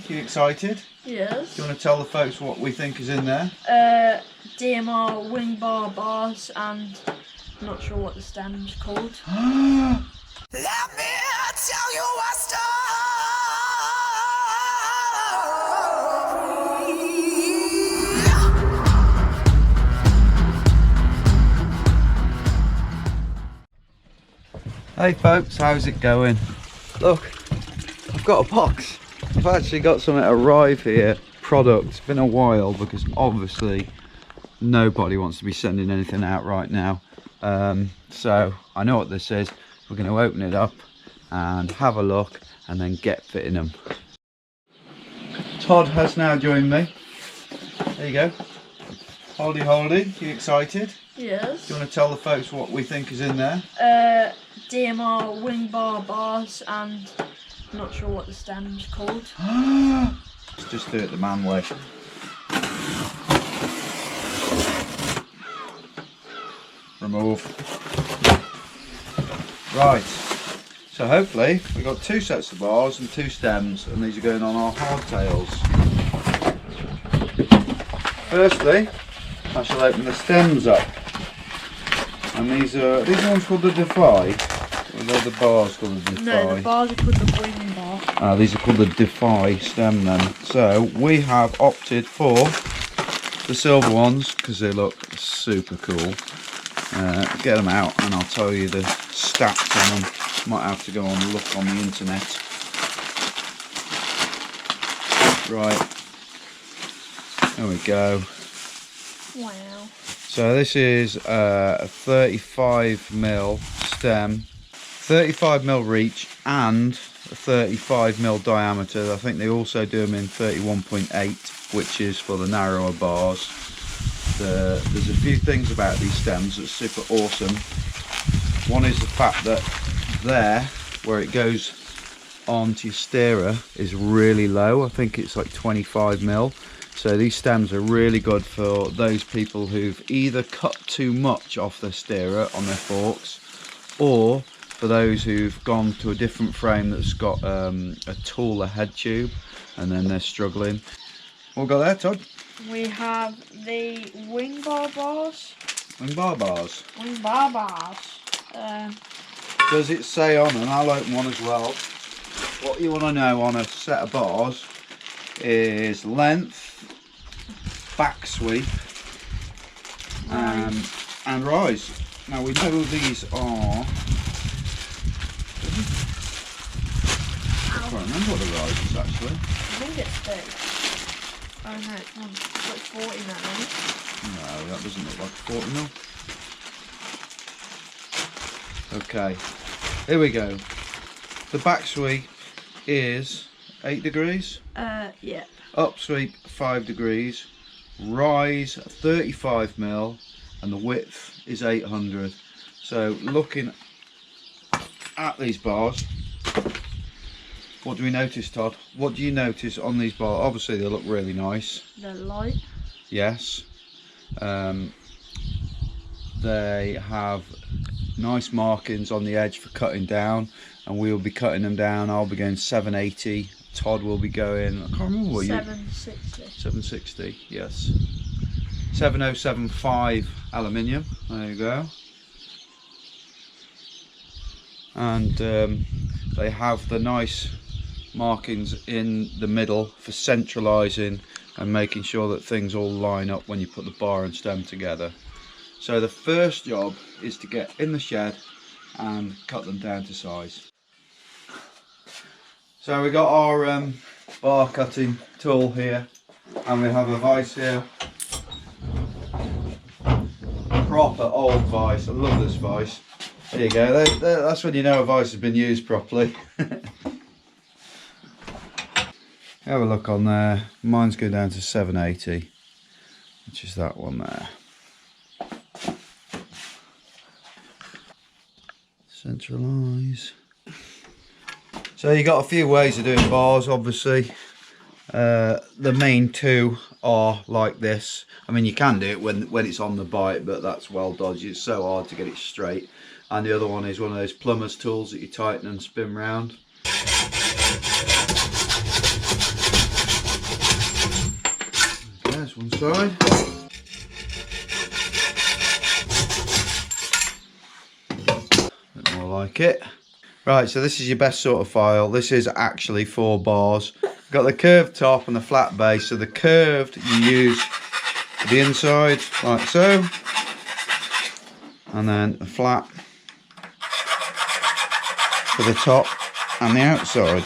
You excited? Yes. Do you want to tell the folks what we think is in there? DMR Wingbar bars and I'm not sure what the stem's called. Let me tell you a story. Hey folks, how's it going? Look, I've got a box. I've actually got something arrive here. Product. It's been a while because obviously nobody wants to be sending anything out right now. So I know what this is. We're going to open it up and have a look and then get fitting them. Todd has now joined me. There you go. Holdy holdy, you excited? Yes. Do you want to tell the folks what we think is in there? DMR Wingbar bars and I'm not sure what the stem's called. Let's just do it the man way. Remove. Right, so hopefully we've got 2 sets of bars and 2 stems, and these are going on our hardtails. Firstly, I shall open the stems up, and these ones called the Defy. Or are the bars called the Defy? No, the bars are called the Wingbar. These are called the Defy stem then. So we have opted for the silver ones because they look super cool. Get them out and I'll tell you the stats on them. Might have to go and look on the internet. Right, there we go. Wow. So this is a 35mm stem, 35mm reach and a 35mm diameter. I think they also do them in 31.8, which is for the narrower bars. There's a few things about these stems that's super awesome. One is the fact that there, where it goes onto your steerer, is really low. I think it's like 25mm. So these stems are really good for those people who've either cut too much off their steerer on their forks, or for those who've gone to a different frame that's got a taller head tube and then they're struggling. What we got there, Todd? We have the Wingbar bars. Wingbar bars. Wingbar bars. Does it say on, and I'll open one as well, what you want to know on a set of bars is length, back sweep and rise. Now we know these are, I can't remember what the rise is actually. I think it's 30. Oh no, it's not. It's like 40 now. No, that doesn't look like 40 mil. Okay, here we go. The back sweep is 8 degrees. Yeah. Up sweep 5 degrees. Rise 35mm, and the width is 800. So looking at these bars, what do we notice, Todd? What do you notice on these bars? Obviously they look really nice. They're light. Yes. They have nice markings on the edge for cutting down, and we'll be cutting them down. I'll be going 780. Todd will be going, I can't remember what 760. 760, yes. 7075 aluminium. There you go. And they have the nice markings in the middle for centralising and making sure that things all line up when you put the bar and stem together. So the first job is to get in the shed and cut them down to size. So we got our bar cutting tool here, and we have a vise here. Proper old vise. I love this vise. There you go. That's when you know a vise has been used properly. Have a look on there. Mine's going down to 780, which is that one there. Centralise. So you got a few ways of doing bars, obviously. The main two are like this. I mean, you can do it when it's on the bite, but that's well dodgy. It's so hard to get it straight. And the other one is one of those plumber's tools that you tighten and spin round. side. A bit more like it. Right, so this is your best sort of file. This is actually 4 bars. Got the curved top and the flat base. So the curved you use for the inside, like so. And then the flat for the top and the outside.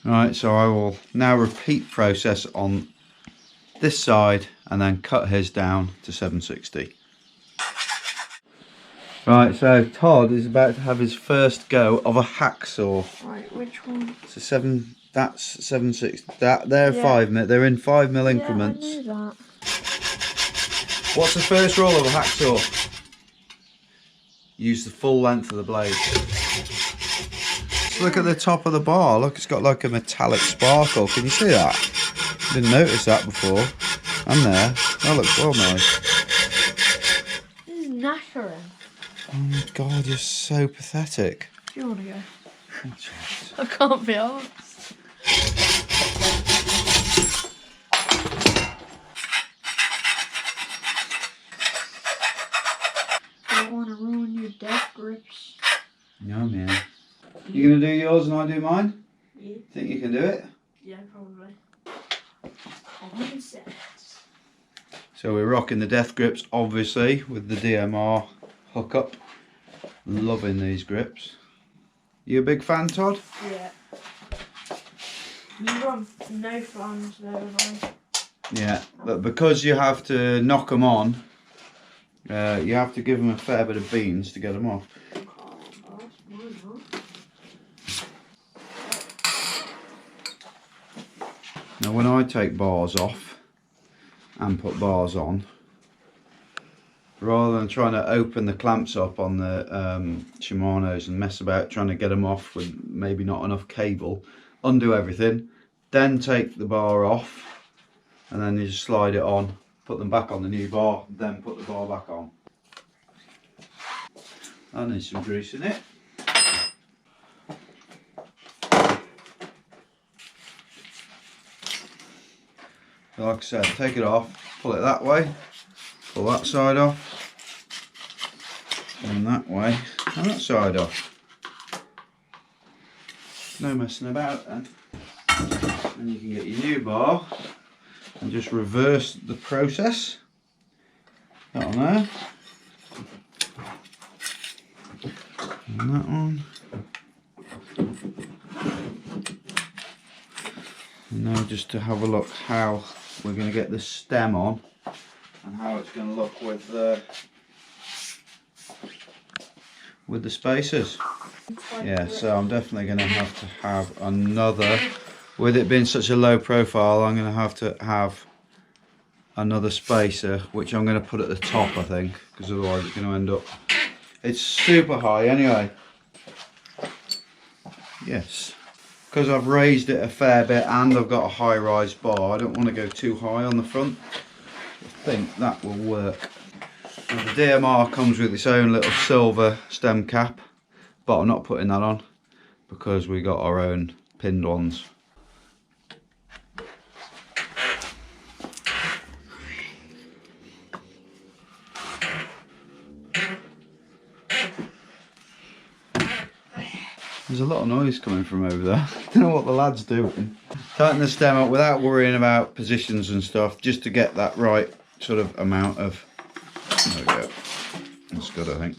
Right, so I will now repeat process on this side and then cut his down to 760. Right, so Todd is about to have his first go of a hacksaw. Right, which one? So that's 760. They're Yeah. 5mm. They're in 5mm increments. Yeah, I knew that. What's the first rule of a hacksaw? Use the full length of the blade. Just look at the top of the bar. Look, it's got like a metallic sparkle. Can you see that? Didn't notice that before. And there. That looks well nice. This is knackering. Oh my god, you're so pathetic. Do you want to go? Watch it. I can't be arsed. I don't want to ruin your death grips. No, man. You gonna do yours and I do mine? Yeah. Think you can do it? Yeah, probably. 1 second. So we're rocking the death grips, obviously, with the DMR hookup. Loving these grips. You a big fan, Todd? Yeah. You run no fans though, and I. Yeah, but because you have to knock them on, you have to give them a fair bit of beans to get them off. Now when I take bars off and put bars on, rather than trying to open the clamps up on the Shimanos and mess about trying to get them off with maybe not enough cable, undo everything, then take the bar off, and then you just slide it on, put them back on the new bar, then put the bar back on. That needs some grease in it. Like I said, take it off, pull it that way, pull that side off, and that way, and that side off. No messing about then. And you can get your new bar and just reverse the process. That on there. And that one. And now just to have a look how we're going to get this stem on and how it's going to look with the spacers. Yeah, so I'm definitely going to have another, with it being such a low profile, I'm going to have another spacer, which I'm going to put at the top, I think, because otherwise it's going to end up, it's super high anyway. Yes, because I've raised it a fair bit and I've got a high rise bar, I don't want to go too high on the front. I think that will work. Now the DMR comes with its own little silver stem cap, but I'm not putting that on because we got our own pinned ones. There's a lot of noise coming from over there. I don't know what the lad's doing. Tighten the stem up without worrying about positions and stuff, just to get that right sort of amount of. There we go. That's good, I think.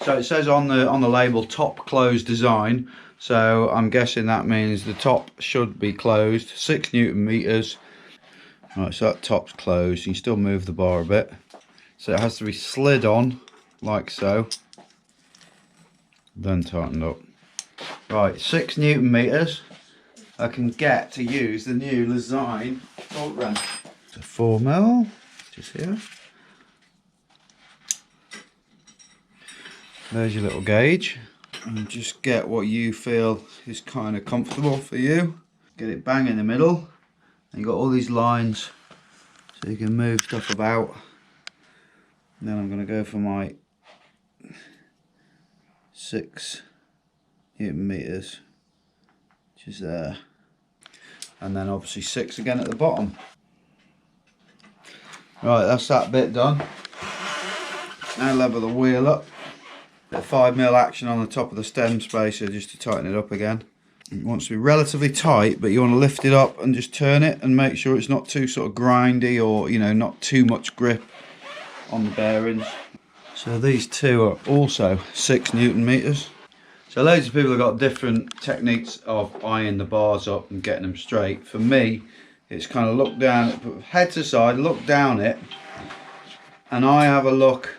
So it says on the label top closed design. So I'm guessing that means the top should be closed. 6 Newton meters. Right, so that top's closed. You can still move the bar a bit. So it has to be slid on like so. Then tightened up. Right, 6 Newton meters. I can get to use the new design bolt wrench. It's a 4mm, just here. There's your little gauge. And just get what you feel is kind of comfortable for you. Get it bang in the middle. And you've got all these lines so you can move stuff about. And then I'm going to go for my 6 Newton meters, which is there. and then obviously 6 again at the bottom. Right, that's that bit done. Now level the wheel up. Bit of 5mm action on the top of the stem spacer just to tighten it up again. It wants to be relatively tight, but you want to lift it up and just turn it and make sure it's not too sort of grindy, or you know, not too much grip on the bearings. So these two are also 6 Newton meters. So loads of people have got different techniques of eyeing the bars up and getting them straight. For me, it's kind of look down, put head to side, look down it, and I have a look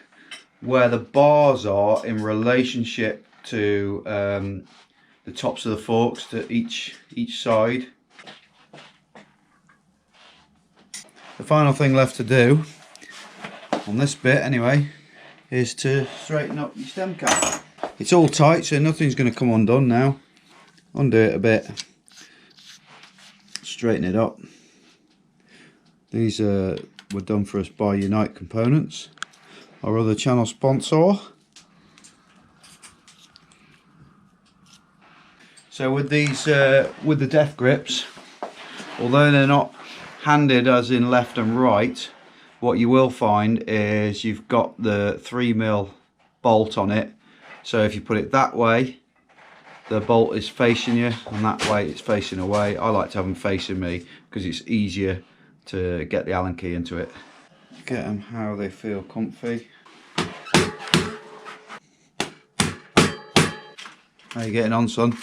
where the bars are in relationship to the tops of the forks, to each side. The final thing left to do on this bit anyway is to straighten up your stem cap. It's all tight, so nothing's going to come undone now. Undo it a bit, straighten it up. These were done for us by Unite Components, our other channel sponsor. So with these, with the death grips, although they're not handed as in left and right, what you will find is you've got the 3mm bolt on it. So if you put it that way, the bolt is facing you, and that way it's facing away. I like to have them facing me because it's easier to get the Allen key into it. Get them how they feel comfy. How are you getting on, son?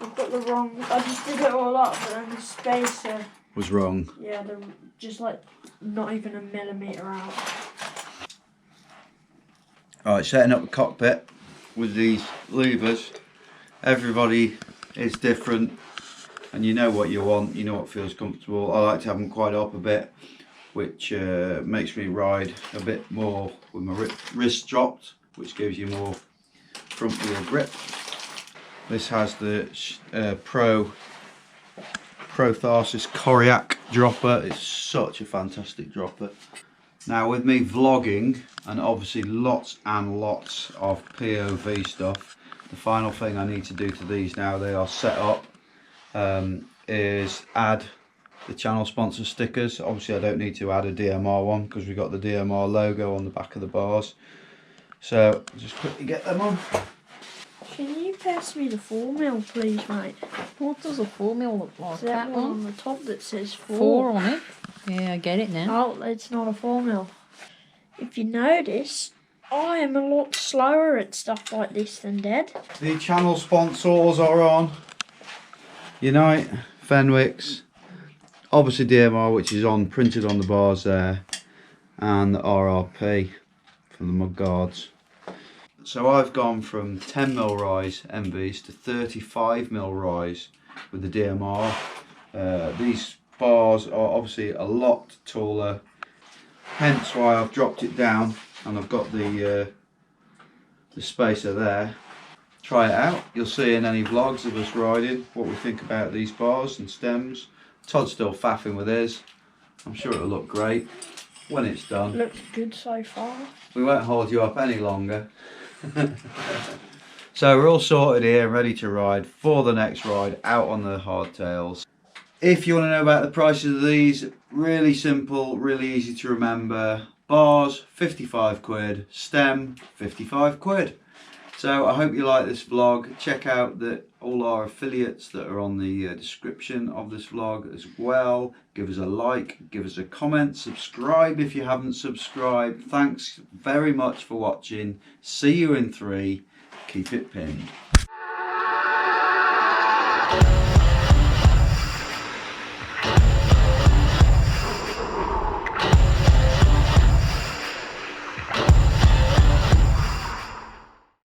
I've got the wrong, I just did it all up, but then the spacer was wrong. Yeah, they're just like not even a millimetre out. Alright, setting up the cockpit with these levers. Everybody is different, and you know what you want, you know what feels comfortable. I like to have them quite up a bit, which makes me ride a bit more with my wrist dropped, which gives you more front wheel grip. This has the Pro Tharsis Coriac dropper. It's such a fantastic dropper. Now with me vlogging and obviously lots and lots of POV stuff, the final thing I need to do to these now they are set up is add the channel sponsor stickers. Obviously I don't need to add a DMR one because we've got the DMR logo on the back of the bars. So just quickly get them on. Can you pass me the 4mm please, mate? What does a 4mm look like? That one on the top that says 4. 4 on it? Yeah, I get it now. Oh, it's not a 4mm. If you notice, I am a lot slower at stuff like this than Dad. The channel sponsors are on Unite, Fenwick's, obviously DMR, which is on printed on the bars there, and the RRP from the mud guards. So I've gone from 10mm rise MVs to 35mm rise with the DMR. These bars are obviously a lot taller, hence why I've dropped it down, and I've got the spacer there. Try it out. You'll see in any vlogs of us riding what we think about these bars and stems. Todd's still faffing with his. I'm sure it'll look great when it's done. Looks good so far. We won't hold you up any longer. So we're all sorted here, ready to ride for the next ride out on the hardtails. If you want to know about the prices of these, really simple, really easy to remember. Bars, 55 quid. Stem, 55 quid. So I hope you like this vlog. Check out all our affiliates that are on the description of this vlog as well. Give us a like, give us a comment, subscribe if you haven't subscribed. Thanks very much for watching. See you in 3. Keep it pinned.